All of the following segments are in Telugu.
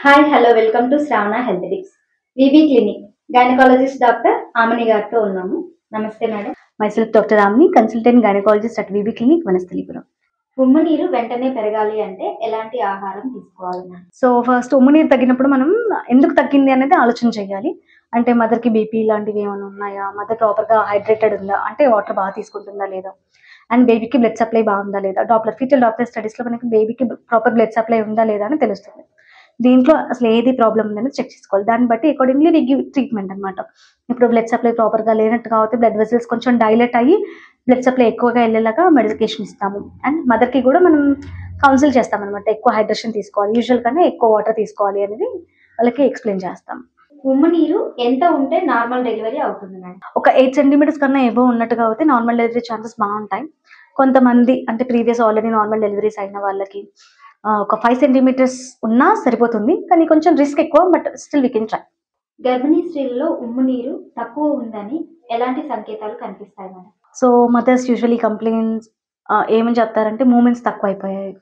Hi hello welcome to Shravana health tips VV clinic gynaecologist doctor Amani గారితో ఉన్నాము. నమస్తే madam. Myself doctor Amni, consultant gynaecologist at VV clinic, Vanasthalipuram. ఉమ్ము నీరు వెంటనే పెరగాలి అంటే ఎలాంటి ఆహారం తీసుకోవాలి మేడం? సో ఫస్ట్ ఉమ్ము నీరు తగ్గినప్పుడు మనం ఎందుకు తగ్గింది అనేది ఆలోచన చేయాలి. అంటే మదర్కి బీపీ లాంటివి ఏమైనా ఉన్నాయా, మదర్ ప్రాపర్గా హైడ్రేటెడ్ ఉందా, అంటే వాటర్ బాగా తీసుకుంటుందా లేదా, అండ్ బేబీకి బ్లడ్ సప్లై బాగుందా లేదా, ఫీటల్ డాప్లర్ స్టడీస్లో మనకి బేబీకి ప్రాపర్ బ్లడ్ సప్లై ఉందా లేదా అని తెలుస్తుంది. దీంట్లో అసలు ఏది ప్రాబ్లం ఉందని చెక్ చేసుకోవాలి. దాన్ని బట్టి అకార్డింగ్లీ వి గివ్ ట్రీట్మెంట్ అనమాట. ఇప్పుడు బ్లడ్ సప్లై ప్రాపర్గా లేనట్టు కాబట్టి బ్లడ్ వెసల్స్ కొంచెం డైలెట్ అయ్యి బ్లడ్ సప్లై ఎక్కువగా వెళ్ళేలాగా మెడికేషన్ ఇస్తాము. అండ్ మదర్కి కూడా మనం కౌన్సిల్ చేస్తామన్నమాట. ఎక్కువ హైడ్రేషన్ తీసుకోవాలి, యూజువల్ కన్నా ఎక్కువ వాటర్ తీసుకోవాలి అనేది వాళ్ళకి ఎక్స్ప్లెయిన్ చేస్తాం. ఉమ్ము నీరు ఎంత ఉంటే నార్మల్ డెలివరీ అవుతుంది మేడం? ఒక 8 సెంటీమీటర్స్ కన్నా ఎబో ఉన్నట్టుగా అయితే నార్మల్ డెలివరీ ఛాన్సెస్ బాగుంటాయి. కొంతమంది అంటే ప్రీవియస్ ఆల్రెడీ నార్మల్ డెలివరీస్ అయిన వాళ్ళకి ఒక 5 సెంటీమీటర్స్ ఉన్నా సరిపోతుంది, కానీ కొంచెం రిస్క్ ఎక్కువ, but still we can try. గర్భిణీ స్త్రీలలో ఉమ్ము నీరు తక్కువ ఉందని ఎలాంటి సంకేతాలు కనిపిస్తాయి మేడం? సో మదర్స్ యూజువలీ కంప్లైంట్స్ ఏమని చెప్తారంటే మూమెంట్స్ తక్కువ అయిపోయాయి,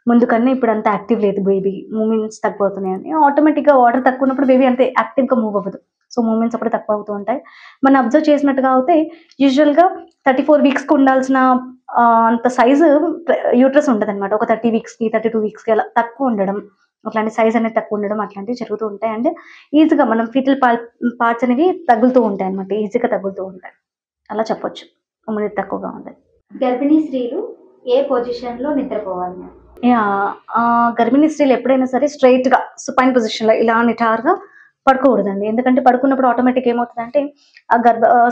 ముందు కన్నా ఇప్పుడు అంత యాక్టివ్ లేదు బేబీ, మూమెంట్స్ తగ్గిపోతున్నాయని. ఆటోమేటిక్గా వాటర్ తక్కువ ఉన్నప్పుడు బేబీ అంతే యాక్టివ్గా మూవ్ అవ్వదు, సో మూమెంట్స్ అప్పుడు తక్కువ అవుతూ ఉంటాయి. మనం అబ్జర్వ్ చేసినట్టుగా అయితే యూజువల్గా 34 వీక్స్కి ఉండాల్సిన అంత సైజు యూట్రస్ ఉంటుంది అనమాట. ఒక 30 వీక్స్కి 32 వీక్స్కి అలా తక్కువ ఉండడం, అట్లాంటి సైజ్ అనేది తక్కువ ఉండడం అట్లాంటివి జరుగుతూ ఉంటాయి. అండ్ ఈజీగా మనం ఫీటల్ పార్ట్స్ అనేవి తగులుతూ ఉంటాయి అనమాట, ఈజీగా తగులుతూ ఉంటాయి, అలా చెప్పొచ్చు ఉమ్ము నీరు తక్కువగా ఉంది. గర్భిణీ స్త్రీలు ఏ పొజిషన్లో నిద్రపోవాలి మేడం? గర్భిణీ స్త్రీలు ఎప్పుడైనా సరే స్ట్రైట్గా సుపైన్ పొజిషన్లో ఇలా నిటారుగా పడుకోకూడదండి. ఎందుకంటే పడుకున్నప్పుడు ఆటోమేటిక్ ఏమవుతుందంటే ఆ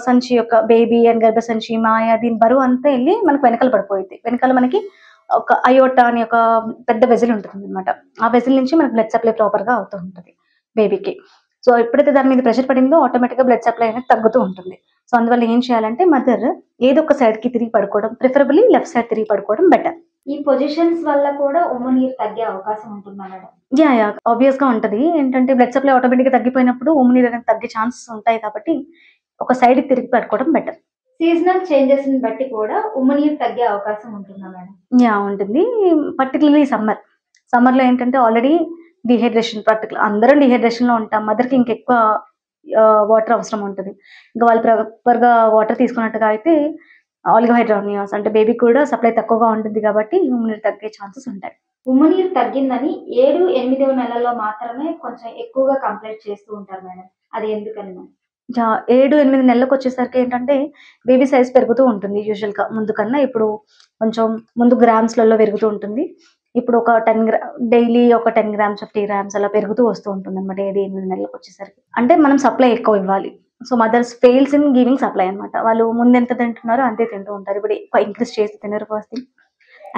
సంచి యొక్క బేబీ అండ్ గర్భ సంచి మాయ దీని బరువు అంతా వెళ్ళి మనకు వెనకాల పడిపోయింది. వెనకాల మనకి ఒక అయోటా అని ఒక పెద్ద వెజిల్ ఉంటుంది అనమాట. ఆ వెజిల్ నుంచి మనకు బ్లడ్ సప్లై ప్రాపర్గా అవుతూ ఉంటుంది బేబీకి. సో ఎప్పుడైతే దాని మీద ప్రెషర్ పడిందో ఆటోమేటిక్గా బ్లడ్ సప్లై అనేది తగ్గుతూ ఉంటుంది. సో అందువల్ల ఏం చేయాలంటే మదర్ ఏదో ఒక సైడ్కి తిరిగి పడుకోవడం, ప్రిఫరబుల్లీ లెఫ్ట్ సైడ్ తిరిగి పడుకోవడం బెటర్. ఈ పొజిషన్స్ వల్ల కూడా ఉమ్ము నీరు తగ్గే అవకాశం ఉంటుందా మేడం? యా ఆబ్వియస్ గా ఉంటది. ఏంటంటే బ్లడ్ సప్లై ఆటోమేటిక్ గా తగ్గిపోయినప్పుడు ఉమ్ము నీరు అనేది తగ్గే ఛాన్సెస్ ఉంటాయి కాబట్టి ఒక సైడ్ కి తిరిగి పడుకోవడం బెటర్. సీజనల్ చేంజెస్ ని బట్టి కూడా ఉమ్ము నీరు తగ్గే అవకాశం ఉంటుందా మేడం? యా ఉంటుంది. పర్టికులర్లీ సమ్మర్ లో ఏంటంటే ఆల్రెడీ డిహైడ్రేషన్, అందరం డిహైడ్రేషన్ లో ఉంటాం. మదర్ కి ఇంకెక్కువ వాటర్ అవసరం ఉంటుంది. ఇంకా వాళ్ళు ప్రాపర్ గా వాటర్ తీసుకున్నట్టుగా అయితే ఆలిగోహైడ్రానియాస్ అంటే బేబీ కూడా సప్లై తక్కువగా ఉంటుంది కాబట్టి ఉమ్ము నీరు తగ్గే ఛాన్సెస్ ఉంటాయి. ఉమ్ము నీరు తగ్గిందని 7-8వ నెలలో మాత్రమే కొంచెం ఎక్కువగా కంప్లైంట్ చేస్తూ ఉంటారు మేడం, అది ఎందుకని మేడం? 7-8 నెలలకు వచ్చేసరికి ఏంటంటే బేబీ సైజ్ పెరుగుతూ ఉంటుంది. యూజువల్గా ముందు కన్నా ఇప్పుడు కొంచెం ముందు గ్రామ్స్లలో పెరుగుతూ ఉంటుంది. ఇప్పుడు ఒక 10 డైలీ ఒక 10 గ్రామ్స్ 50 గ్రామ్స్ అలా పెరుగుతూ వస్తూ ఉంటుంది అనమాట 7-8 నెలలకు వచ్చేసరికి. అంటే మనం సప్లై ఎక్కువ ఇవ్వాలి. So mothers fails in giving supply అనమాట. వాళ్ళు ముందు ఎంత తింటున్నారో అంతే తింటూ ఉంటారు. ఇప్పుడు ఎక్కువ ఇంక్రీజ్ చేసి తినరు ఫస్ట్ థింగ్.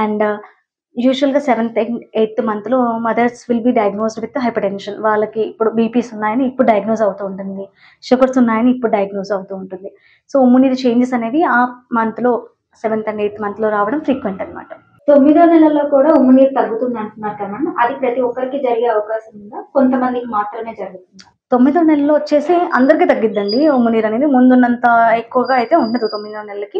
అండ్ యూజువల్గా 7th and 8th మంత్లో mothers will be diagnosed with hypertension. వాళ్ళకి ఇప్పుడు బీపీస్ ఉన్నాయని ఇప్పుడు డయాగ్నోస్ అవుతూ ఉంటుంది, షుగర్స్ ఉన్నాయని ఇప్పుడు డయాగ్నోస్ అవుతూ ఉంటుంది. సో ఉమ్ము నీరు చేంజెస్ అనేవి ఆ మంత్లో 7th and 8th మంత్లో రావడం ఫ్రీక్వెంట్ అనమాట. 9వ నెలలో కూడా ఉమ్ము నీరు తగ్గుతుంది అంటున్నారు కదా మేడం, అది ప్రతి ఒక్కరికి జరిగే అవకాశం ఉందా, కొంతమందికి మాత్రమే జరుగుతుందా? 9వ నెలలో వచ్చేసి అందరికీ తగ్గిద్దండి ఉమ్ము నీరు అనేది. ముందున్నంత ఎక్కువగా అయితే ఉండదు 9వ నెలలకి,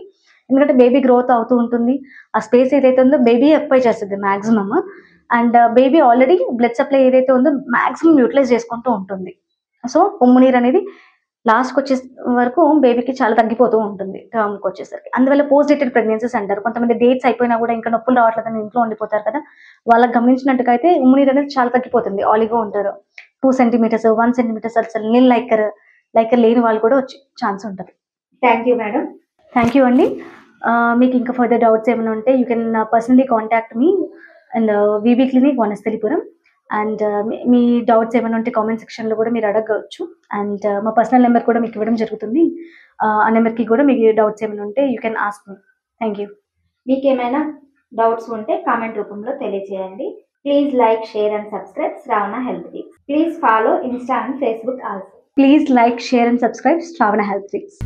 ఎందుకంటే బేబీ గ్రోత్ అవుతూ ఉంటుంది. ఆ స్పేస్ ఏదైతే ఉందో బేబీ ఆక్యుపై చేస్తుంది maximum. And baby already blood supply ఏదైతే ఉందో మాక్సిమం యూటిలైజ్ చేసుకుంటూ ఉంటుంది. సో ఉమ్ము నీరు అనేది లాస్ట్కి వచ్చే వరకు బేబీకి చాలా తగ్గిపోతూ ఉంటుంది టర్మ్కి వచ్చేసరికి. అందువల్ల పోస్ట్ డేటెడ్ ప్రెగ్నెన్సీస్ అంటారు. కొంతమంది డేట్స్ అయిపోయినా కూడా ఇంకా నొప్పులు రావట్లేదని ఇంట్లో ఉండిపోతారు కదా, వాళ్ళకి గమనించినట్టుగా అయితే ఉమ్ము నీరు అనేది చాలా తగ్గిపోతుంది. ఆలిగో ఉంటారు 2 సెంటీమీటర్స్ 1 సెంటీమీటర్స్ అసలు నీళ్ళు లైకర్ లేని వాళ్ళు కూడా వచ్చే ఛాన్స్ ఉంటుంది. Thank you madam. Thank you అండి. మీకు ఇంకా ఫర్దర్ డౌట్స్ ఏమైనా ఉంటే you can personally contact me and VV clinic, Vanasthalipuram. And మీ డౌట్స్ ఏమైనా ఉంటే కామెంట్ సెక్షన్లో కూడా మీరు అడగవచ్చు. అండ్ మా పర్సనల్ నెంబర్ కూడా మీకు ఇవ్వడం జరుగుతుంది. ఆ నెంబర్కి కూడా మీకు డౌట్స్ ఏమైనా ఉంటే you can ask me. Thank you. మీకు ఏమైనా డౌట్స్ ఉంటే కామెంట్ రూపంలో తెలియజేయండి. Please like, share and subscribe Shravana health tips. Please follow Insta and Facebook also. Please like, share and subscribe Shravana health tips.